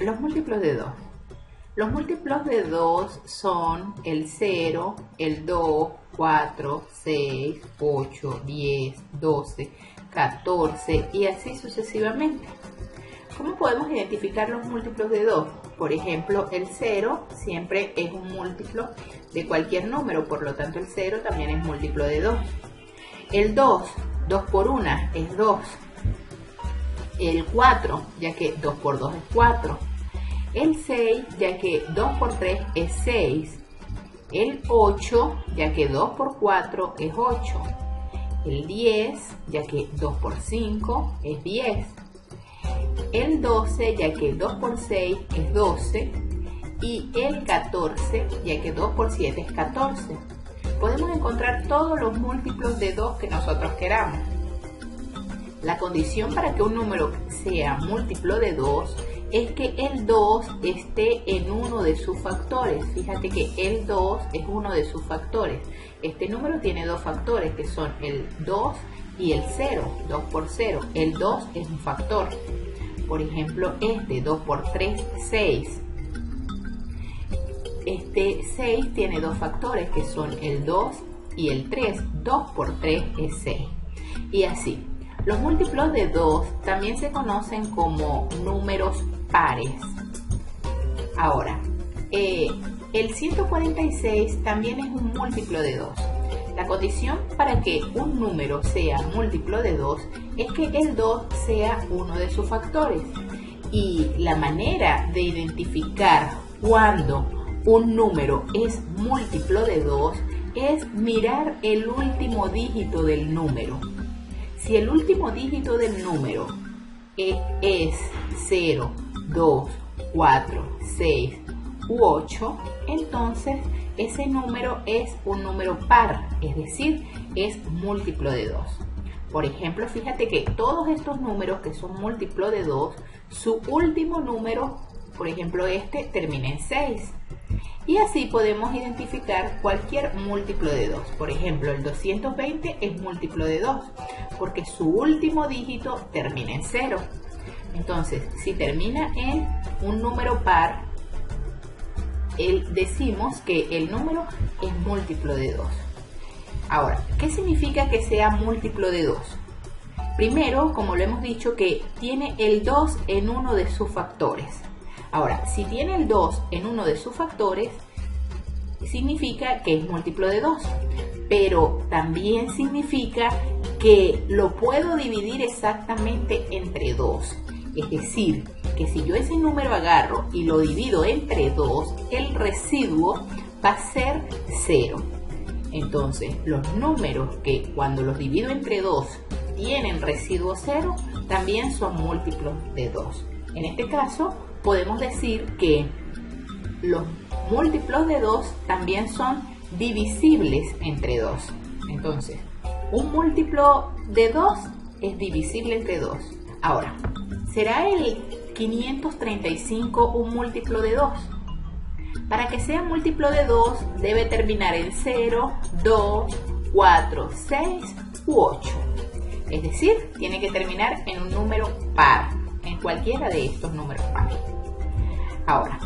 Los múltiplos de 2. Los múltiplos de 2 son el 0, el 2, 4, 6, 8, 10, 12, 14 y así sucesivamente. ¿Cómo podemos identificar los múltiplos de 2? Por ejemplo, el 0 siempre es un múltiplo de cualquier número, por lo tanto el 0 también es múltiplo de 2. El 2, 2 por 1 es 2. El 4, ya que 2 por 2 es 4. El 6, ya que 2 por 3 es 6. El 8, ya que 2 por 4 es 8. El 10, ya que 2 por 5 es 10. El 12, ya que 2 por 6 es 12. Y el 14, ya que 2 por 7 es 14. Podemos encontrar todos los múltiplos de 2 que nosotros queramos. La condición para que un número sea múltiplo de 2 es que el 2 esté en uno de sus factores. Fíjate que el 2 es uno de sus factores. Este número tiene dos factores que son el 2 y el 0, 2 por 0. El 2 es un factor. Por ejemplo, este 2 por 3, 6. Este 6 tiene dos factores que son el 2 y el 3. 2 por 3 es 6. Y así. Los múltiplos de 2 también se conocen como números pares. Ahora, el 146 también es un múltiplo de 2. La condición para que un número sea múltiplo de 2 es que el 2 sea uno de sus factores. Y la manera de identificar cuando un número es múltiplo de 2 es mirar el último dígito del número. Si el último dígito del número es 0, 2, 4, 6 u 8, entonces ese número es un número par, es decir, es múltiplo de 2. Por ejemplo, fíjate que todos estos números que son múltiplo de 2, su último número, por ejemplo este, termina en 6. Y así podemos identificar cualquier múltiplo de 2. Por ejemplo, el 220 es múltiplo de 2 porque su último dígito termina en 0. Entonces, si termina en un número par, decimos que el número es múltiplo de 2. Ahora, ¿qué significa que sea múltiplo de 2? Primero, como lo hemos dicho, que tiene el 2 en uno de sus factores. Ahora, si tiene el 2 en uno de sus factores, significa que es múltiplo de 2. Pero también significa que lo puedo dividir exactamente entre 2. Es decir, que si yo ese número agarro y lo divido entre 2, el residuo va a ser 0. Entonces, los números que cuando los divido entre 2 tienen residuo 0, también son múltiplos de 2. En este caso, podemos decir que los múltiplos de 2 también son divisibles entre 2. Entonces, un múltiplo de 2 es divisible entre 2. Ahora, ¿será el 535 un múltiplo de 2? Para que sea múltiplo de 2, debe terminar en 0, 2, 4, 6 u 8. Es decir, tiene que terminar en un número par, en cualquiera de estos números pares. Ahora,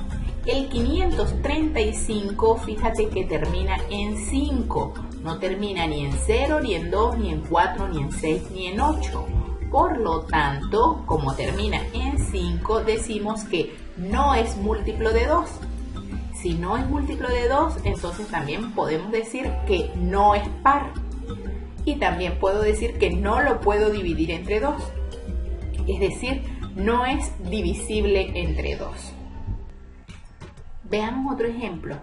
el 535, fíjate que termina en 5. No termina ni en 0, ni en 2, ni en 4, ni en 6, ni en 8. Por lo tanto, como termina en 5, decimos que no es múltiplo de 2. Si no es múltiplo de 2, entonces también podemos decir que no es par. Y también puedo decir que no lo puedo dividir entre 2. Es decir, no es divisible entre 2. Veamos otro ejemplo.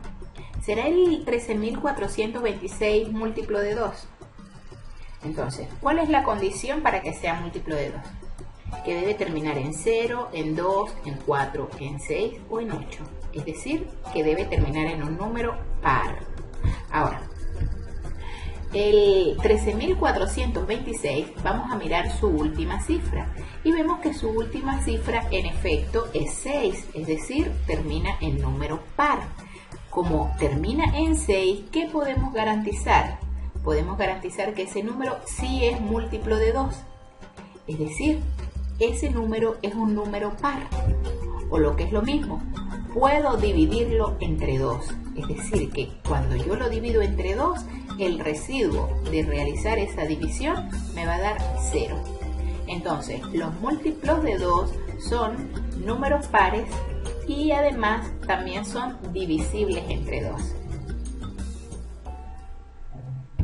¿Será el 13.426 múltiplo de 2? Entonces, ¿cuál es la condición para que sea múltiplo de 2? Que debe terminar en 0, en 2, en 4, en 6 o en 8. Es decir, que debe terminar en un número par. Ahora, el 13.426, vamos a mirar su última cifra. Y vemos que su última cifra, en efecto, es 6. Es decir, termina en número par. Como termina en 6, ¿qué podemos garantizar? Podemos garantizar que ese número sí es múltiplo de 2. Es decir, ese número es un número par. o lo que es lo mismo, puedo dividirlo entre 2. Es decir, que cuando yo lo divido entre 2, el residuo de realizar esa división me va a dar 0. Entonces, los múltiplos de 2 son números pares y además también son divisibles entre 2.